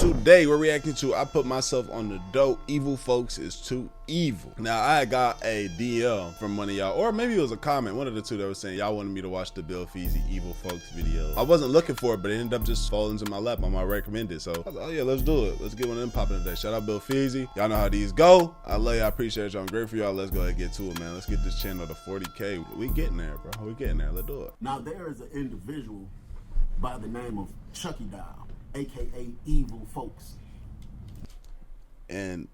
today we're reacting to I Put Myself on the Dope, Evil Folks Is Too Evil. Now I got a DM from one of y'all, or maybe it was a comment, one of the two, that was saying y'all wanted me to watch the Bill Feezy Evil Folks video. I wasn't looking for it, but it ended up just falling into my lap on my recommended. So I was like, oh yeah, let's do it. Let's get one of them popping today. Shout out Bill Feezy. Y'all know how these go. I love y'all, I appreciate y'all, I'm great for y'all. Let's go ahead and get to it, man. Let's get this channel to 40K. We getting there, bro. We getting there. Let's do it. Now there is an individual by the name of Chucky Doll, aka Evil Folks. And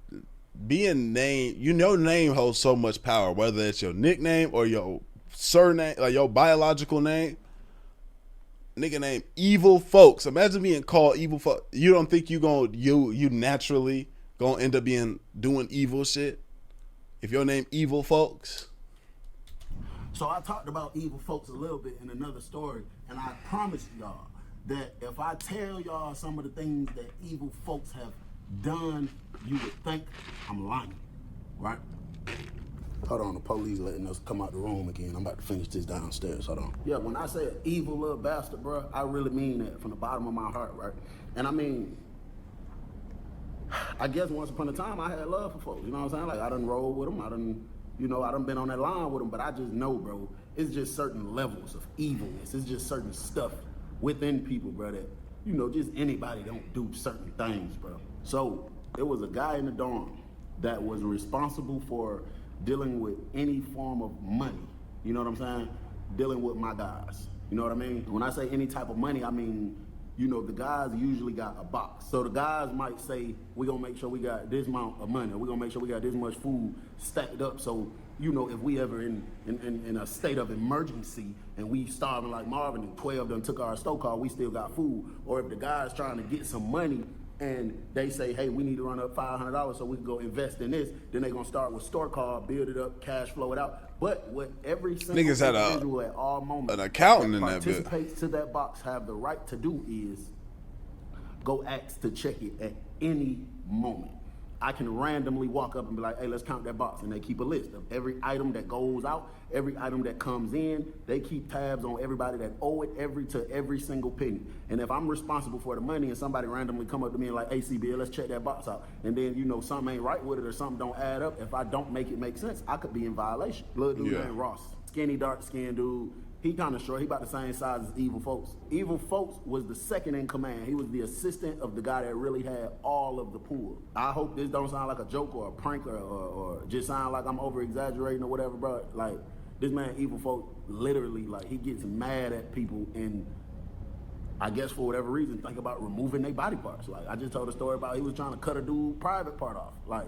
being named, you know, name holds so much power, whether it's your nickname or your surname, like your biological name. Nigga named Evil Folks. Imagine being called Evil Folks. You don't think you naturally gonna end up doing evil shit if your name Evil Folks? So I talked about Evil Folks a little bit in another story, and I promised y'all that if I tell y'all some of the things that Evil Folks have done, you would think I'm lying, right? Hold on, the police letting us come out the room again. I'm about to finish this downstairs, hold on. Yeah, when I say an evil little bastard, bro, I really mean that from the bottom of my heart, right? And I mean, I guess once upon a time I had love for folks, you know what I'm saying? Like, I done roll with them, I done been on that line with them, but I just know, bro, it's just certain levels of evilness. It's just certain stuff within people, bro, that, you know, just anybody don't do certain things, bro. So there was a guy in the dorm that was responsible for dealing with any form of money. You know what I'm saying? Dealing with my guys. You know what I mean? When I say any type of money, I mean, you know, the guys usually got a box. So the guys might say, we're gonna make sure we got this amount of money. We're gonna make sure we got this much food stacked up. So, you know, if we ever in a state of emergency and we starving like Marvin and 12 done took our store call, we still got food. Or if the guy's trying to get some money and they say, hey, we need to run up $500 so we can go invest in this, then they're gonna start with store card, build it up, cash flow it out. But what every single Niggas had individual at all moments an accountant in that bit participates to that box have the right to do is go ask to check it at any moment. I can randomly walk up and be like, hey, let's count that box. And they keep a list of every item that goes out, every item that comes in. They keep tabs on everybody that owe it every single penny. And if I'm responsible for the money and somebody randomly come up to me and like, hey, CBL, let's check that box out. And then, you know, something ain't right with it or something don't add up. If I don't make it make sense, I could be in violation. Little dude named Ross, skinny, dark-skinned dude. He kind of short. He about the same size as Evil Folks. Evil Folks was the second in command. He was the assistant of the guy that really had all of the pool. I hope this don't sound like a joke or a prank or just sound like I'm over exaggerating or whatever, bro. Like, this man Evil Folks literally, like, he gets mad at people and I guess for whatever reason think about removing their body parts. Like, I just told a story about he was trying to cut a dude's private part off. Like,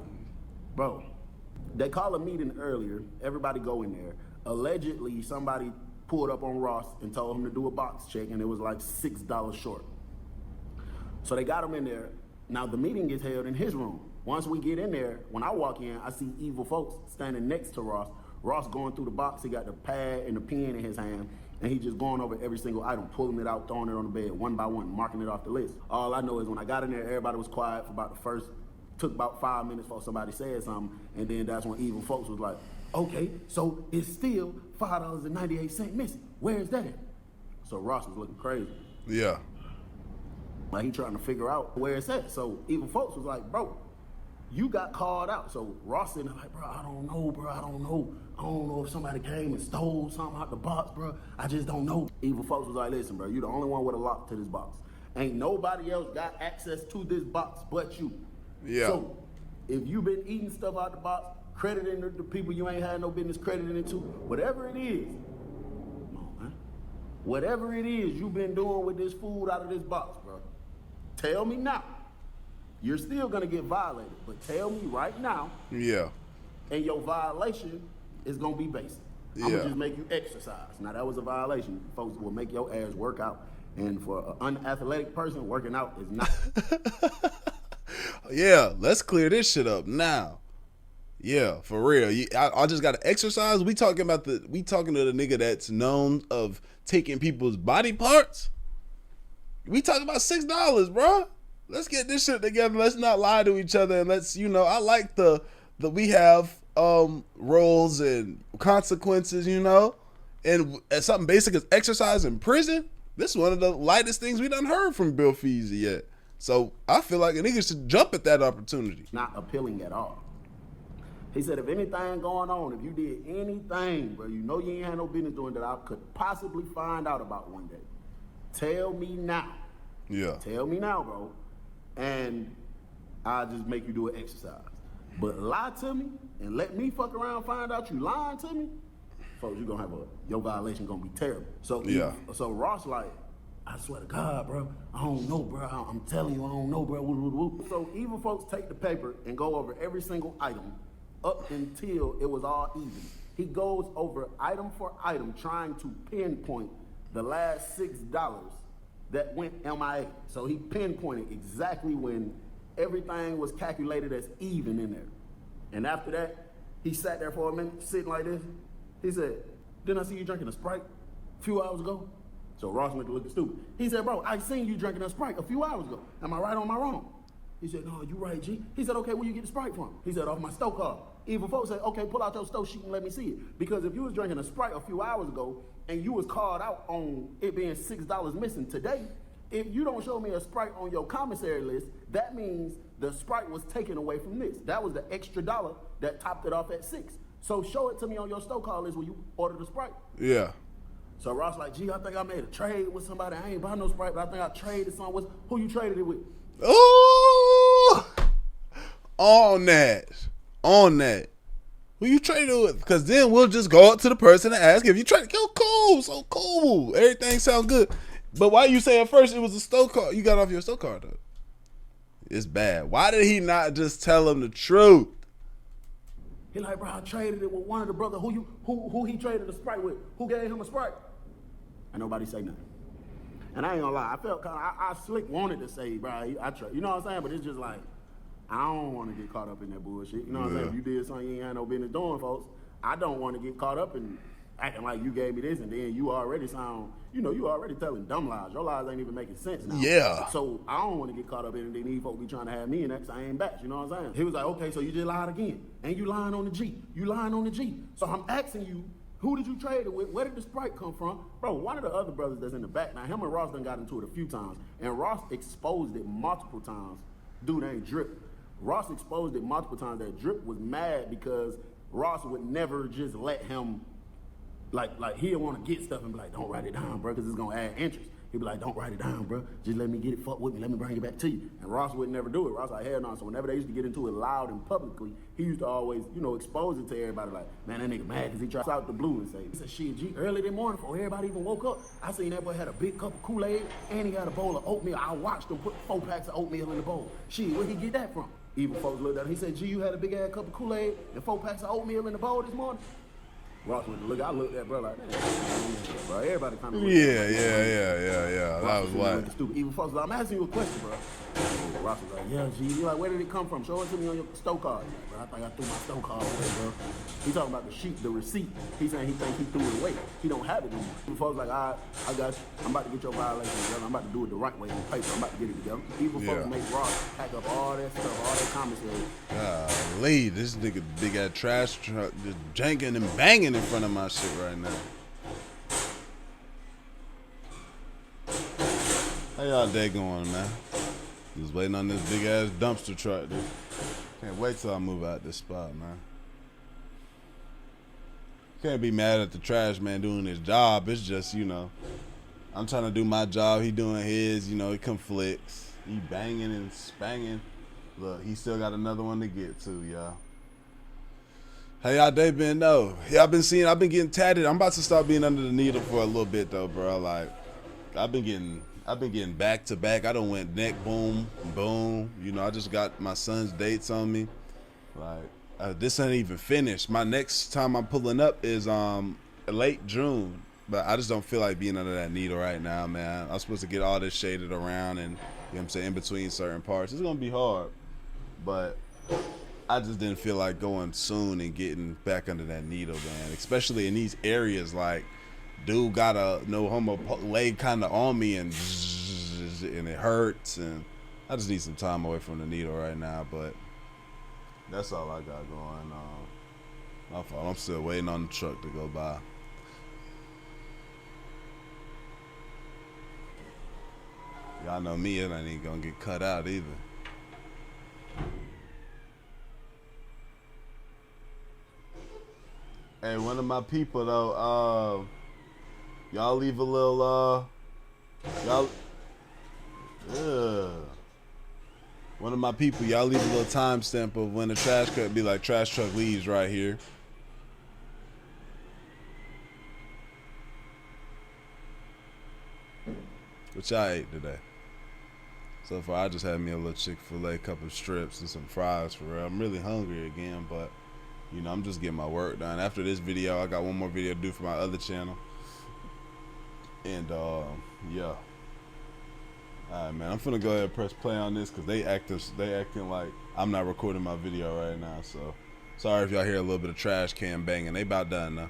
bro, they call a meeting earlier. Everybody go in there. Allegedly, somebody pulled up on Ross and told him to do a box check, and it was like $6 short. So they got him in there. Now the meeting gets held in his room. Once we get in there, when I walk in, I see Evil Folks standing next to Ross. Ross going through the box, he got the pad and the pen in his hand, and he just going over every single item, pulling it out, throwing it on the bed, one by one, marking it off the list. All I know is when I got in there, everybody was quiet for about took about 5 minutes before somebody said something, and then that's when Evil Folks was like, okay, so it's still $5.98 missing. Where's that at? So Ross was looking crazy. Yeah. Like, he trying to figure out where it's at. So Evil Folks was like, bro, you got called out. So Ross sitting there like, bro, I don't know, bro. I don't know if somebody came and stole something out the box, bro. I just don't know. Evil Folks was like, listen, bro, you the only one with a lock to this box. Ain't nobody else got access to this box but you. Yeah. So if you been eating stuff out the box, crediting the people you ain't had no business crediting it to, whatever it is, come on, man. Whatever it is you've been doing with this food out of this box, bro, tell me now. You're still gonna get violated, but tell me right now. Yeah. And your violation is gonna be basic. I'm gonna just make you exercise. Now that was a violation. Folks will make your ass work out. And for an unathletic person, working out is not. Yeah, let's clear this shit up now. Yeah, for real. I just got to exercise. We talking to the nigga that's known of taking people's body parts. We talking about $6, bro. Let's get this shit together. Let's not lie to each other, and let's, you know, I like the we have roles and consequences, you know, and something basic as exercise in prison. This is one of the lightest things we done heard from Bill Feezy yet. So I feel like a nigga should jump at that opportunity. Not appealing at all. He said, if anything going on, if you did anything, bro, you know you ain't had no business doing that I could possibly find out about one day. Tell me now. Yeah. Tell me now, bro. And I'll just make you do an exercise. But lie to me and let me fuck around and find out you lying to me, folks, you gonna have your violation gonna be terrible. So yeah. So Ross like, I swear to God, bro, I don't know, bro. I'm telling you, I don't know, bro. Woo, woo, woo. So evil folks take the paper and go over every single item up until it was all even. He goes over item for item trying to pinpoint the last $6 that went MIA. So he pinpointed exactly when everything was calculated as even in there. And after that, he sat there for a minute, sitting like this. He said, didn't I see you drinking a Sprite a few hours ago? So Ross went to looking stupid. He said, bro, I seen you drinking a Sprite a few hours ago. Am I right or am I wrong? He said, no, you right, G. He said, okay, where you get the Sprite from? He said, off my stow card. Evil folks said, okay, pull out your stow sheet and let me see it. Because if you was drinking a Sprite a few hours ago and you was called out on it being $6 missing today, if you don't show me a Sprite on your commissary list, that means the Sprite was taken away from this. That was the extra dollar that topped it off at $6. So show it to me on your stow card list when you ordered the Sprite. Yeah. So Ross like, gee, I think I made a trade with somebody. I ain't buy no Sprite, but I think I traded something with. Who you traded it with? Ooh! On that. Who you traded it with? Because then we'll just go up to the person and ask if you traded. Yo, cool, so cool. Everything sounds good. But why you say at first it was a stow card? You got off your stow card though. It's bad. Why did he not just tell him the truth? He like, bro, I traded it with one of the brothers. Who he traded the Sprite with? Who gave him a Sprite? And nobody say nothing. And I ain't gonna lie, I felt kind of, I slick wanted to say, bro, I trade. You know what I'm saying? But it's just like, I don't want to get caught up in that bullshit. You know what I'm saying? If you did something you ain't had no business doing, folks, I don't want to get caught up in acting like you gave me this and then you already sound, you already telling dumb lies. Your lies ain't even making sense now. Yeah. So I don't want to get caught up in it and then these folks be trying to have me in that because I ain't back. You know what I'm saying? He was like, okay, so you just lied again. And you lying on the G. You lying on the G. So I'm asking you, who did you trade it with? Where did the Sprite come from? Bro, one of the other brothers that's in the back, now him and Ross done got into it a few times, and Ross exposed it multiple times. Dude ain't Drip. Ross exposed it multiple times that Drip was mad because Ross would never just let him, like he didn't want to get stuff and be like, don't write it down, bro, because it's going to add interest. He'd be like, don't write it down, bro. Just let me get it, fuck with me. Let me bring it back to you. And Ross would never do it. Ross like, hell no. So whenever they used to get into it loud and publicly, he used to always, expose it to everybody like, man, that nigga mad because he tried out the blue and say, he said, shit, G, early that morning before everybody even woke up, I seen that boy had a big cup of Kool-Aid and he had a bowl of oatmeal. I watched him put 4 packs of oatmeal in the bowl. Shit, where'd he get that from? Evil folks looked at him. He said, G, you had a big ass cup of Kool-Aid and 4 packs of oatmeal in the bowl this morning? Ross went to look. I looked at bro like, man, bro. Everybody kind of Yeah. That was what. Stupid. Even folks, like, I'm asking you a question, bro. Ross was like, yeah, G. You like, where did it come from? Show it to me on your stow card. Bro, I think I threw my stow card away, bro. He talking about the sheet, the receipt. He's saying he think he threw it away. He don't have it anymore. Even folks like, I got you. I'm about to get your violation together. I'm about to do it the right way on paper. I'm about to get it together. Even folks make Ross pack up all that stuff, all that commissary. Golly, this nigga big ass trash truck just janking and banging in front of my shit right now. How y'all day going, man? Just waiting on this big ass dumpster truck, dude. Can't wait till I move out this spot, man. Can't be mad at the trash man doing his job. It's just, I'm trying to do my job. He doing his, it conflicts. He banging and spanging. Look, he still got another one to get to, y'all. How y'all day been though? Yeah, I've been getting tatted. I'm about to start being under the needle for a little bit though, bro. Like, I've been getting back to back. I done went neck boom. I just got my son's dates on me. Like, this ain't even finished. My next time I'm pulling up is late June. But I just don't feel like being under that needle right now, man. I'm supposed to get all this shaded around and, in between certain parts. It's gonna be hard. But I just didn't feel like going soon and getting back under that needle, man. Especially in these areas, like, dude got a no homo leg kind of on me and it hurts, and I just need some time away from the needle right now. But that's all I got going on. My fault. I'm still waiting on the truck to go by. Y'all know me, it ain't gonna get cut out either. Hey, one of my people though, y'all leave a little, one of my people, y'all leave a little timestamp of when the trash truck be like, trash truck leaves right here. What y'all ate today? So far, I just had me a little Chick-fil-A, couple of strips, and some fries for real. I'm really hungry again, but, you know, I'm just getting my work done. After this video, I got one more video to do for my other channel. And, yeah. Alright, man, I'm finna go ahead and press play on this because they acting like I'm not recording my video right now, so sorry if y'all hear a little bit of trash can banging. They about done now.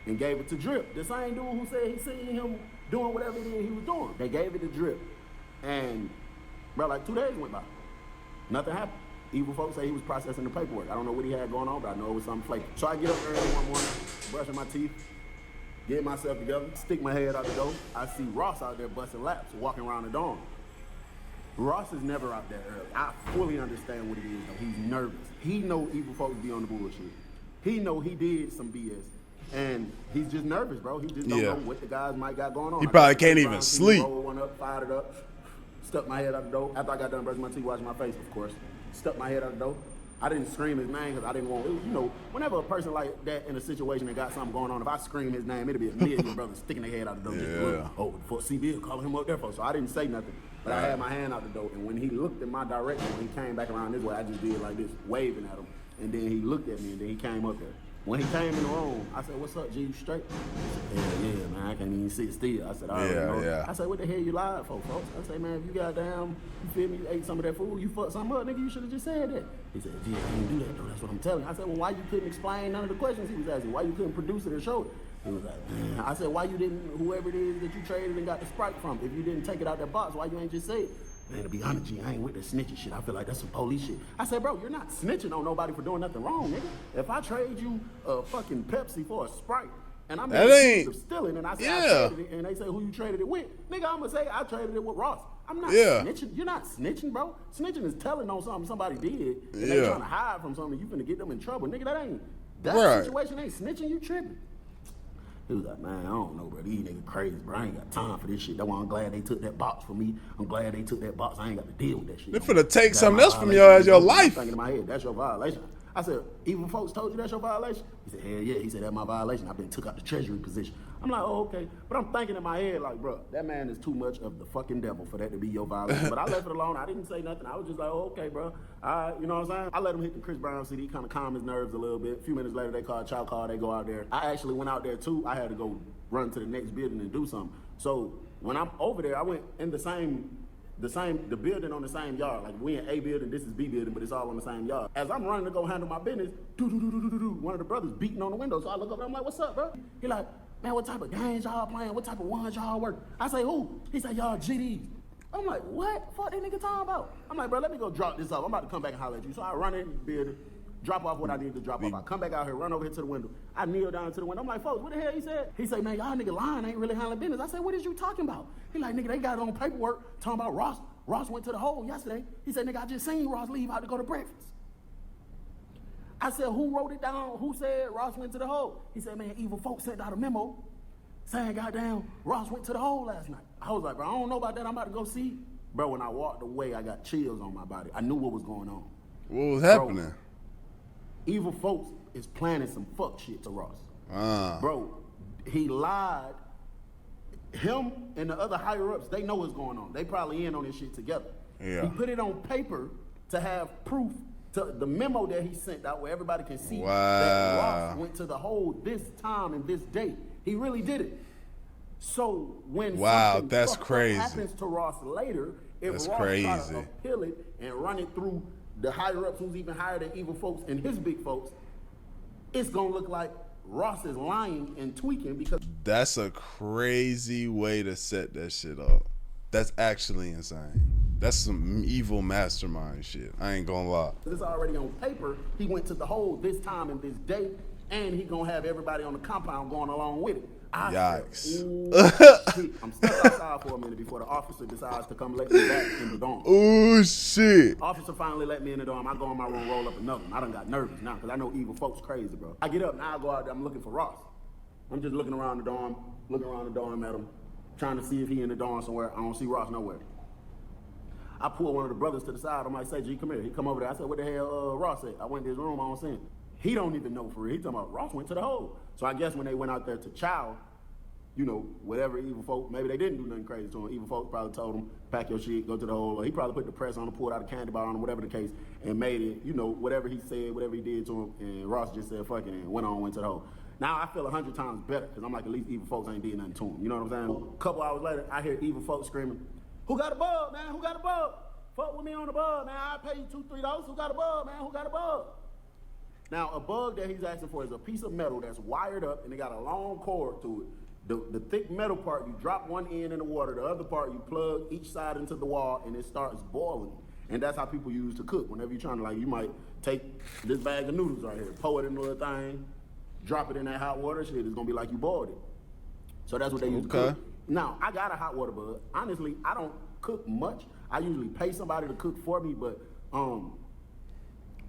And gave it to Drip, the same dude who said he seen him doing whatever it is he was doing. They gave it to Drip. And, bro, like 2 days went by. Nothing happened. Evil folks say he was processing the paperwork. I don't know what he had going on, but I know it was something flaky. So I get up early one morning, brushing my teeth, get myself together, stick my head out the door. I see Ross out there busting laps, walking around the dorm. Ross is never out there early. I fully understand what it is, though. He's nervous. He know evil folks be on the bullshit. He know he did some BS. And he's just nervous, bro. He just don't know what the guys might got going on. He probably can't even sleep. Rolled one up, fired it up, stuck my head out the door. After I got done brushing my teeth, washing my face, of course, stuck my head out the door. I didn't scream his name because I didn't want, you know, whenever a person like that in a situation that got something going on, if I scream his name, it'll be a million brothers sticking their head out the door. Yeah. Oh, for CB, calling him up there for. So I didn't say nothing. But I had my hand out the door, and when he looked in my direction, when he came back around this way, I just did like this, waving at him. And then he looked at me, and then he came up there. When he came in the room, I said, "What's up, G? You straight?" He said, yeah, man, I can't even sit still. I said, "I already know." Yeah. I said, "What the hell you lied for, folks?" I said, "Man, if you goddamn, you feel me, you ate some of that food, you fucked something up, nigga, you should have just said that." He said, "Yeah, I didn't do that, though. That's what I'm telling you." I said, "Well, why you couldn't explain none of the questions he was asking? Why you couldn't produce it or show it?" He was like, "Man." I said, "Why you didn't, whoever it is that you traded and got the Sprite from, if you didn't take it out that box, why you ain't just say it?" "Man, to be honest, G, I ain't with the snitching shit. I feel like that's some police shit." I said, "Bro, you're not snitching on nobody for doing nothing wrong, nigga. If I trade you a fucking Pepsi for a Sprite, and I'm accused of stealing, and I say I traded it, and they say who you traded it with, nigga, I'm gonna say I traded it with Ross. I'm not snitching. You're not snitching, bro. Snitching is telling on something somebody did, and they trying to hide from something. You finna get them in trouble, nigga. That situation ain't snitching. You tripping." He was like, "Man, I don't know, bro. These niggas crazy, bro. I ain't got time for this shit. That's why I'm glad they took that box from me. I'm glad they took that box. I ain't got to deal with that shit." They finna take something else from you as your life. I'm thinking in my head, that's your violation. I said, "Even folks told you that's your violation?" He said, "Hell yeah." He said, "That's my violation. I've been took out the treasury position." I'm like, "Oh, okay." But I'm thinking in my head, like, bro, that man is too much of the fucking devil for that to be your violation. But I left it alone. I didn't say nothing. I was just like, "Oh, okay, bro." You know what I'm saying? I let him hit the Chris Brown CD, kind of calm his nerves a little bit. A few minutes later, they called chow call. They go out there. I actually went out there too. I had to go run to the next building and do something. So when I'm over there, I went in the building on the same yard. Like we in A building, this is B building, but it's all on the same yard. As I'm running to go handle my business, one of the brothers beating on the window. So I look up and I'm like, "What's up, bro?" He like, "Man, what type of games y'all playing? What type of ones y'all work?" I say, "Who?" He said, "Y'all GDs." I'm like, "What? Fuck that nigga talking about?" I'm like, "Bro, let me go drop this off. I'm about to come back and holler at you." So I run in the building, drop off what I need to drop off. I come back out here, run over here to the window. I kneel down to the window. I'm like, "Folks, what the hell he said?" He say, "Man, y'all nigga lying, ain't really handling business." I said, "What is you talking about?" He like, "Nigga, they got it on paperwork talking about Ross. Ross went to the hole yesterday." He said, "Nigga, I just seen Ross leave out to go to breakfast." I said, "Who wrote it down? Who said Ross went to the hole?" He said, "Man, evil folks sent out a memo saying, goddamn, Ross went to the hole last night." I was like, "Bro, I don't know about that. I'm about to go see." Bro, when I walked away, I got chills on my body. I knew what was going on. What was happening? Evil folks is planning some fuck shit to Ross. Bro, he lied. Him and the other higher ups, they know what's going on. They probably in on this shit together. Yeah. He put it on paper to have proof to the memo that he sent out where everybody can see that Ross went to the hole this time and this date. He really did it. So when something that's crazy. happens to Ross later, if Ross tries to appeal it and run it through the higher ups who's even higher than evil folks and his big folks, it's gonna look like Ross is lying and tweaking because that's a crazy way to set that shit up. That's actually insane. That's some evil mastermind shit. I ain't gonna lie. It's already on paper. He went to the hole this time and this date, and he gonna have everybody on the compound going along with it. Yikes. Shit. I'm stuck outside for a minute before the officer decides to come let me back in the dorm. Oh, shit. Officer finally let me in the dorm. I go in my room, roll up another one. I done got nervous now because I know evil folks crazy, bro. I get up, now I go out there, I'm looking for Ross. I'm just looking around the dorm at him, trying to see if he in the dorm somewhere. I don't see Ross nowhere. I pull one of the brothers to the side. I'm like, say, G, come here. He come over there. I said, what the hell Ross at? I went to his room. I don't see him. He don't even know for real. He talking about Ross went to the hole. So I guess when they went out there to chow, you know, whatever evil folk, maybe they didn't do nothing crazy to him. Evil folk probably told him, pack your shit, go to the hole. Or he probably put the press on him, pulled out a candy bar on him, whatever the case, and made it, you know, whatever he said, whatever he did to him. And Ross just said, fuck it, and went to the hole. Now I feel 100 times better because I'm like, at least evil folks ain't did nothing to him. You know what I'm saying? A couple hours later, I hear evil folks screaming, who got a bug, man? Who got a bug? Fuck with me on the bug, man. I'll pay you $2-3. Who got a bug, man? Who got a bug? Now, a bug that he's asking for is a piece of metal that's wired up and it got a long cord to it. The thick metal part, you drop one end in the water, the other part, you plug each side into the wall and it starts boiling. And that's how people use to cook. Whenever you're trying to, like, you might take this bag of noodles right here, pour it in the little thing, drop it in that hot water, shit, it's gonna be like you boiled it. So that's what they use to cook. Now, I got a hot water bug. Honestly, I don't cook much. I usually pay somebody to cook for me, but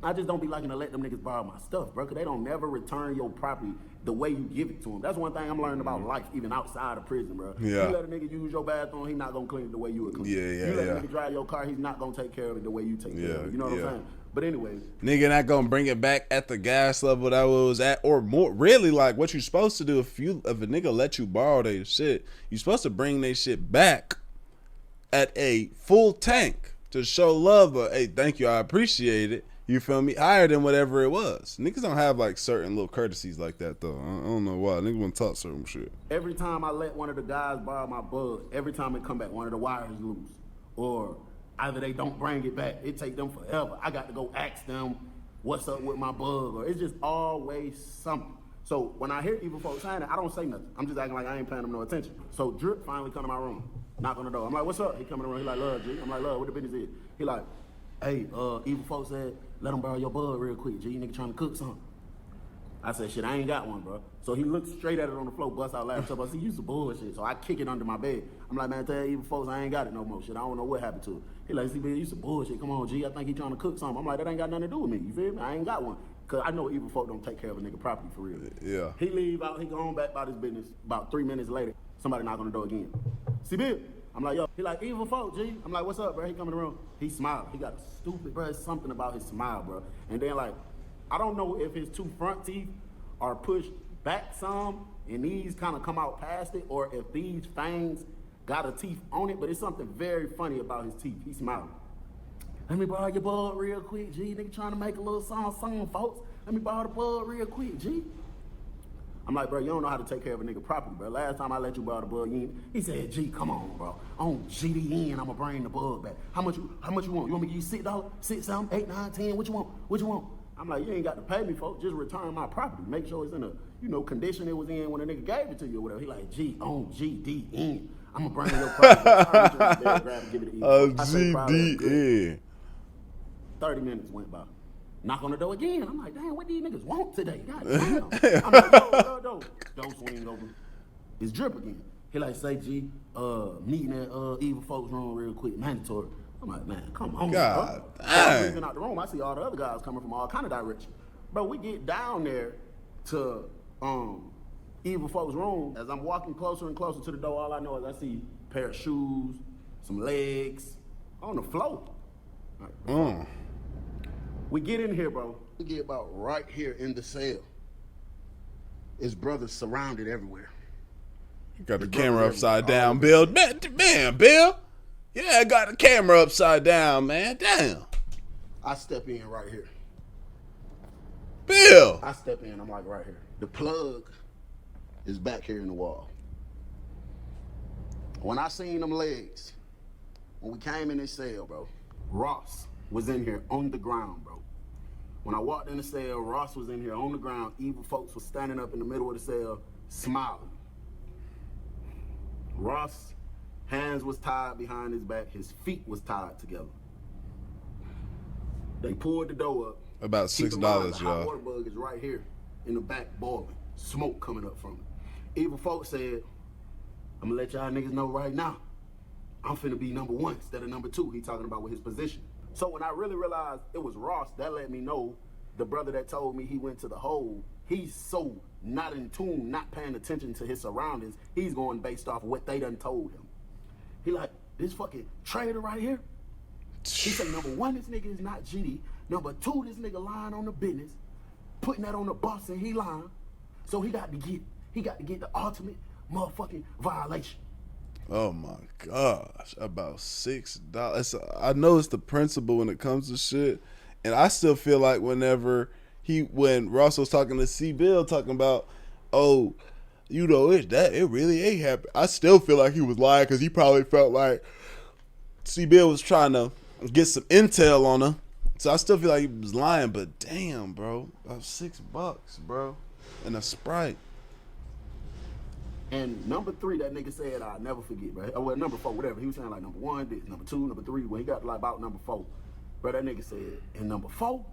I just don't be liking to let them niggas borrow my stuff, bro, because they don't never return your property the way you give it to them. That's one thing I'm learning about life, even outside of prison, bro. Yeah. You let a nigga use your bathroom, he's not gonna clean it the way you would clean it. You let a nigga drive your car, he's not gonna take care of it the way you take care of it. You know what I'm saying? But anyway. Nigga not gonna bring it back at the gas level that was at, or more. Really, like, what you supposed to do if a nigga let you borrow their shit, you supposed to bring their shit back at a full tank to show love. But hey, thank you, I appreciate it. You feel me? Higher than whatever it was. Niggas don't have like certain little courtesies like that though. I don't know why. Niggas want to talk certain shit. Every time I let one of the guys borrow my bug, every time it come back, one of the wires loose, or either they don't bring it back, it take them forever. I got to go ask them what's up with my bug, or it's just always something. So when I hear evil folks saying it, I don't say nothing. I'm just acting like I ain't paying them no attention. So Drip finally come to my room, knock on the door. I'm like, what's up? He come in the room. He like, love, G. I'm like, love, what the business is? He like, hey, evil folks said, let them borrow your bug real quick, G. Nigga trying to cook something. I said, shit, I ain't got one, bro. So he looked straight at it on the floor, bust out laughing. I said, you some bullshit. So I kick it under my bed. I'm like, man, tell evil folks I ain't got it no more. Shit, I don't know what happened to it. He like, see, man, you some bullshit. Come on, G. I think he trying to cook something. I'm like, that ain't got nothing to do with me. You feel me? I ain't got one. Because I know evil folk don't take care of a nigga property for real. Yeah. He leave out, he go on back about his business. About 3 minutes later, somebody knock on the door again. See, Bill? I'm like, yo. He like, evil folk, G. I'm like, what's up, bro? He come in the room. He smiled. He got a stupid, bro. It's something about his smile, bro. And then, like, I don't know if his two front teeth are pushed back some and these kind of come out past it, or if these fangs got a teeth on it, but it's something very funny about his teeth. He smiled. Let me borrow your bug real quick, G. Nigga trying to make a little song, folks. Let me borrow the bug real quick, G. I'm like, bro, you don't know how to take care of a nigga property, bro. Last time I let you borrow the bug, he said, G, come on, bro. On GDN, I'ma bring the bug back. How much you want? You want me to give you $6, 6, 7, 8, 9, 10? What you want? I'm like, you ain't got to pay me, folks. Just return my property. Make sure it's in a, condition it was in when a nigga gave it to you or whatever. He like, G, on GDN. I'ma bring your property. Give it to you. GDN. 30 minutes went by. Knock on the door again. I'm like, damn, what these niggas want today? God damn. I'm like, door swing open. It's Drip again. He like, say, G, meeting at evil folks room real quick, mandatory. I'm like, man, come on, God, bro. I'm leaving out the room. I see all the other guys coming from all kind of directions. Bro, we get down there to evil folks room. As I'm walking closer and closer to the door, all I know is I see a pair of shoes, some legs on the floor. Right, we get in here, bro. We get about right here in the cell. His brothers surrounded everywhere. You got the camera upside down, Bill. Man, Bill. Yeah, I got the camera upside down, man. Damn. I step in right here. Bill. I step in, I'm like right here. The plug is back here in the wall. When I seen them legs, when we came in this cell, bro, Ross was in here on the ground, bro. When I walked in the cell, Ross was in here on the ground. Evil folks was standing up in the middle of the cell, smiling. Ross' hands was tied behind his back. His feet was tied together. They pulled the door up. About $6, the hot y'all. water bug is right here in the back boiling. Smoke coming up from it. Evil folks said, I'm gonna let y'all niggas know right now, I'm finna be number 1 instead of number 2. He talking about with his position. So when I really realized it was Ross, that let me know the brother that told me he went to the hole, he's so not in tune, not paying attention to his surroundings, he's going based off what they done told him. He like, this fucking traitor right here, he said, number 1, this nigga is not GD. Number 2, this nigga lying on the business, putting that on the boss and he lying. So he got to get the ultimate motherfucking violation. Oh my gosh, about $6. I know it's the principle when it comes to shit, and I still feel like when Ross was talking to C Bill talking about, oh, you know, it really ain't happening. I still feel like he was lying because he probably felt like C Bill was trying to get some intel on her. So I still feel like he was lying, but damn, bro, about $6, bro, and a Sprite. And number 3, that nigga said, I'll never forget, bro. Well, number 4, whatever. He was saying like number 1, this, number 2, number 3. When he got like about number 4, bro, that nigga said, and number 4,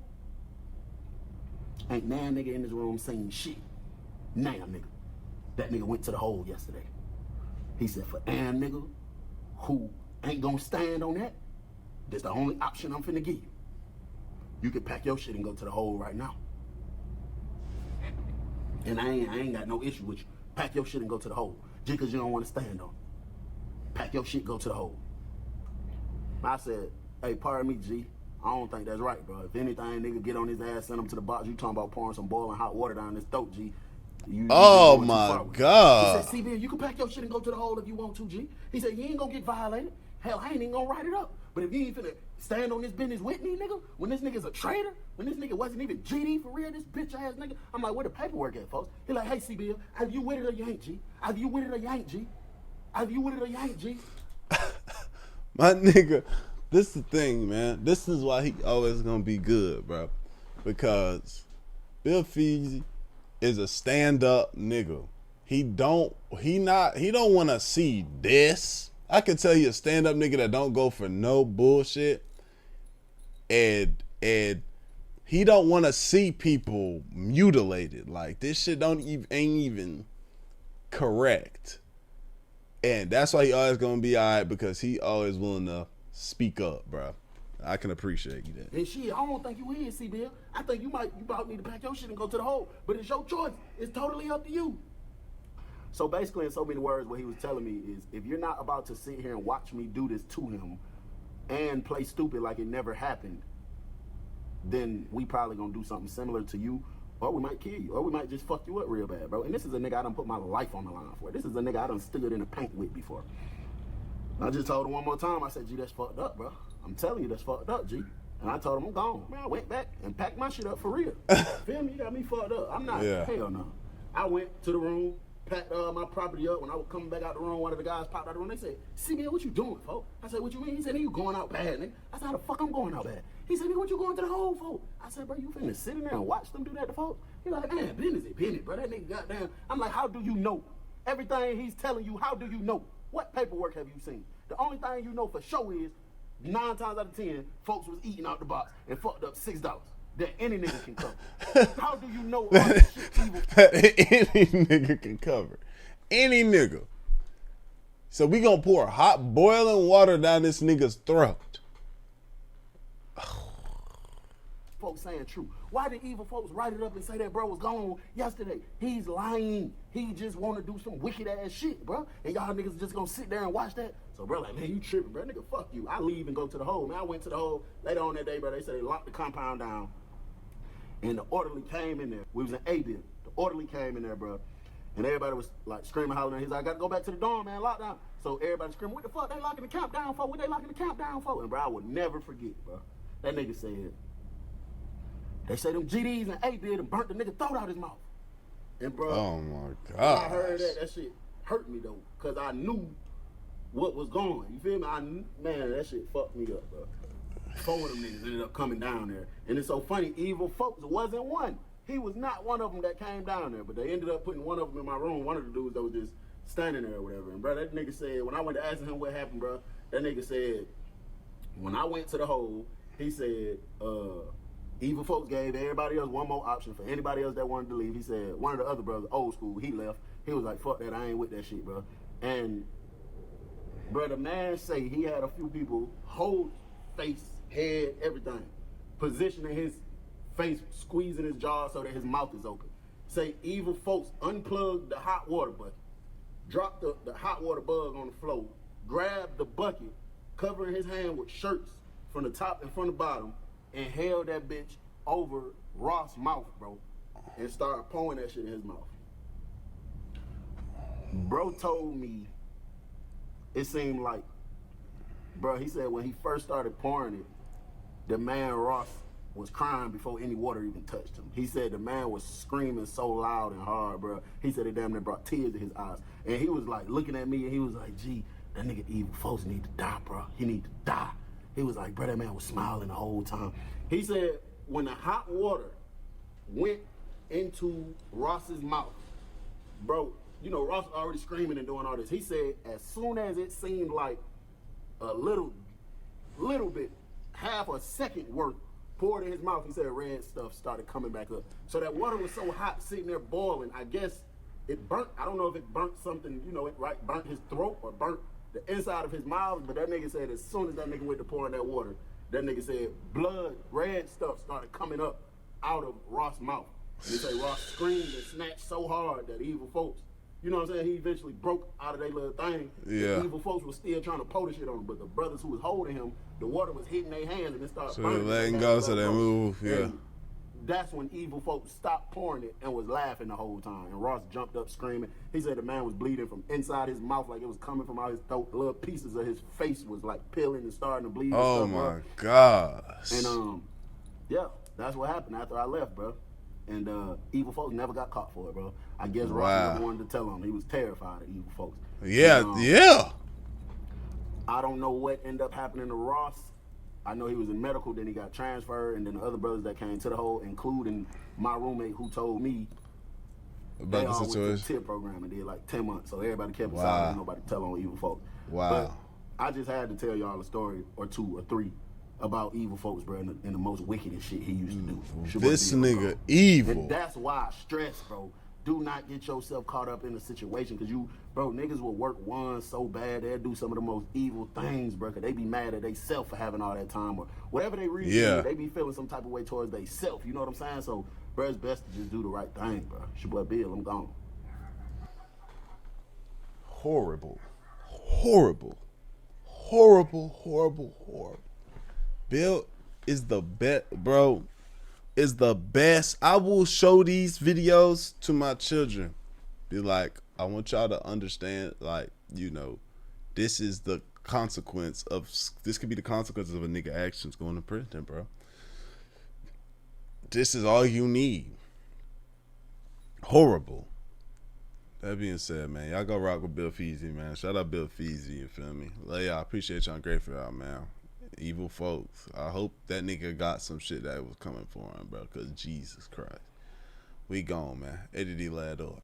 ain't now nigga in this room saying shit. Now, nigga. That nigga went to the hole yesterday. He said, for damn nigga who ain't gonna stand on that, that's the only option I'm finna give you. You can pack your shit and go to the hole right now. And I ain't got no issue with you. Pack your shit and go to the hole. Just because you don't want to stand on it. Pack your shit, go to the hole. I said, hey, pardon me, G. I don't think that's right, bro. If anything, nigga, get on his ass, send him to the box. You talking about pouring some boiling hot water down his throat, G. Oh my God. He said, CB, you can pack your shit and go to the hole if you want to, G. He said, you ain't gonna get violated. Hell, I ain't even gonna write it up. But if you ain't finna stand on this business with me, nigga, when this nigga's a traitor, when this nigga wasn't even GD for real, this bitch ass nigga, I'm like, where the paperwork at, folks? He like, hey, CB, have you with it or you ain't, G? Have you with it or you ain't, G? Have you with it or you ain't, G? My nigga, this is the thing, man. This is why he always gonna be good, bro. Because Bill Feezy is a stand-up nigga. He don't want to see this. I can tell you a stand-up nigga that don't go for no bullshit, and he don't want to see people mutilated. Like, this shit ain't even correct. And that's why he always gonna be all right, because he always willing to speak up, bro. I can appreciate you that. And shit, I don't think you is, C-Bill. I think you about need to pack your shit and go to the hole. But it's your choice. It's totally up to you. So basically, in so many words, what he was telling me is, if you're not about to sit here and watch me do this to him and play stupid like it never happened, then we probably gonna do something similar to you, or we might kill you, or we might just fuck you up real bad, bro. And this is a nigga I done put my life on the line for. This is a nigga I done stood in the paint with before. I just told him one more time, I said, G, that's fucked up, bro. I'm telling you, that's fucked up, G. And I told him I'm gone. Man, I went back and packed my shit up for real. Feel me? You got me fucked up. I'm not, hell no. I went to the room, packed my property up. When I was coming back out the room, one of the guys popped out the room. They said, see, man, what you doing, folks? I said, what you mean? He said, you going out bad, nigga. I said, how the fuck I'm going out bad? He said, nigga, what you going to the hole for? I said, bro, you finna sit in there and watch them do that to folks? He like, man, business is business, bro. That nigga goddamn. I'm like, how do you know? Everything he's telling you, how do you know? What paperwork have you seen? The only thing you know for sure is 9 times out of 10, folks was eating out the box and fucked up $6 that any nigga can cover. How do you know all this shit evil? Any nigga can cover. Any nigga. So we gonna pour hot boiling water down this nigga's throat. Folks saying true. Why did evil folks write it up and say that bro was gone yesterday? He's lying. He just want to do some wicked ass shit, bro. And y'all niggas just gonna sit there and watch that? So bro, like, man, you tripping, bro. Nigga, fuck you. I leave and go to the hole. Man, I went to the hole later on that day, bro. They said they locked the compound down. And the orderly came in there. We was in A-Bill. The orderly came in there, bro. And everybody was like screaming, hollering. He's like, I gotta go back to the dorm, man, lockdown. So everybody screaming, what the fuck they locking the camp down for? What they locking the camp down for? And bro, I would never forget, bro. That nigga said, they say them GDs and A-Bill and burnt the nigga throat out his mouth. And bro, oh my God. When I heard that shit hurt me though, cause I knew what was going. You feel me? Man, that shit fucked me up, bro. 4 of them niggas ended up coming down there. And it's so funny, evil folks wasn't one. He was not one of them that came down there, but they ended up putting one of them in my room. One of the dudes that was just standing there or whatever. And bro, that nigga said, when I went to ask him what happened, bro, that nigga said, when I went to the hole, he said, evil folks gave everybody else one more option for anybody else that wanted to leave. He said, one of the other brothers, old school, he left. He was like, fuck that, I ain't with that shit, bro. And, bro, the man say he had a few people hold face, head, everything, positioning his face, squeezing his jaw so that his mouth is open. Say evil folks unplugged the hot water bucket, dropped the hot water bug on the floor, grabbed the bucket, covering his hand with shirts from the top and from the bottom, and held that bitch over Ross' mouth, bro, and started pouring that shit in his mouth. Bro told me it seemed like, bro, he said when he first started pouring it, the man Ross was crying before any water even touched him. He said the man was screaming so loud and hard, bro. He said it damn near brought tears to his eyes. And he was like looking at me and he was like, gee, that nigga evil folks need to die, bro. He need to die. He was like, bro, that man was smiling the whole time. He said when the hot water went into Ross's mouth, bro, you know, Ross already screaming and doing all this. He said as soon as it seemed like a little bit, half a second worth poured in his mouth, he said red stuff started coming back up. So that water was so hot sitting there boiling, I guess it burnt. I don't know if it burnt something, you know, it burnt his throat or burnt the inside of his mouth, but that nigga said as soon as that nigga went to pour in that water, that nigga said blood, red stuff started coming up out of Ross' mouth. And he said Ross screamed and snatched so hard that evil folks, you know what I'm saying, he eventually broke out of their little thing. Yeah. The evil folks was still trying to pour the shit on him, but the brothers who was holding him, the water was hitting their hands and it started So burning. they're letting go so they move, yeah. And that's when evil folks stopped pouring it and was laughing the whole time. And Ross jumped up screaming. He said the man was bleeding from inside his mouth like it was coming from out his throat. Little pieces of his face was like peeling and starting to bleed. Oh and stuff, my bro. gosh. And yeah, that's what happened after I left, bro. And evil folks never got caught for it, bro. I guess Ross never wanted to tell him. He was terrified of evil folks. Yeah, And, yeah. I don't know what ended up happening to Ross. I know he was in medical, then he got transferred, and then the other brothers that came to the hole, including my roommate who told me About they the all went to the situation. TIP program and did like 10 months. So everybody kept Wow. silent, nobody tell on evil folks. Wow. But I just had to tell y'all a story or two or three about evil folks, bro, and the most wickedest shit he used to do. Should This be nigga bro. evil. And that's why I stress, bro. Do not get yourself caught up in a situation, because niggas will work one so bad, they'll do some of the most evil things, bro, because they be mad at they self for having all that time, or whatever they reason, Yeah. they be feeling some type of way towards they self, you know what I'm saying? So, bro, it's best to just do the right thing, bro. It's your boy Bill, I'm gone. Horrible. Horrible. Horrible, horrible, horrible. Bill is the best, bro. Is the best. I will show these videos to my children. Be like, I want y'all to understand, like, you know, this is the consequence of, this could be the consequences of a nigga actions going to prison, bro. This is all you need. Horrible. That being said, man, y'all go rock with Bill Feezy, man. Shout out Bill Feezy, you feel me? Like, y'all, appreciate y'all, grateful y'all, man. Evil folks. I hope that nigga got some shit that was coming for him, bro, because Jesus Christ. We gone, man. Eddie D. Lado.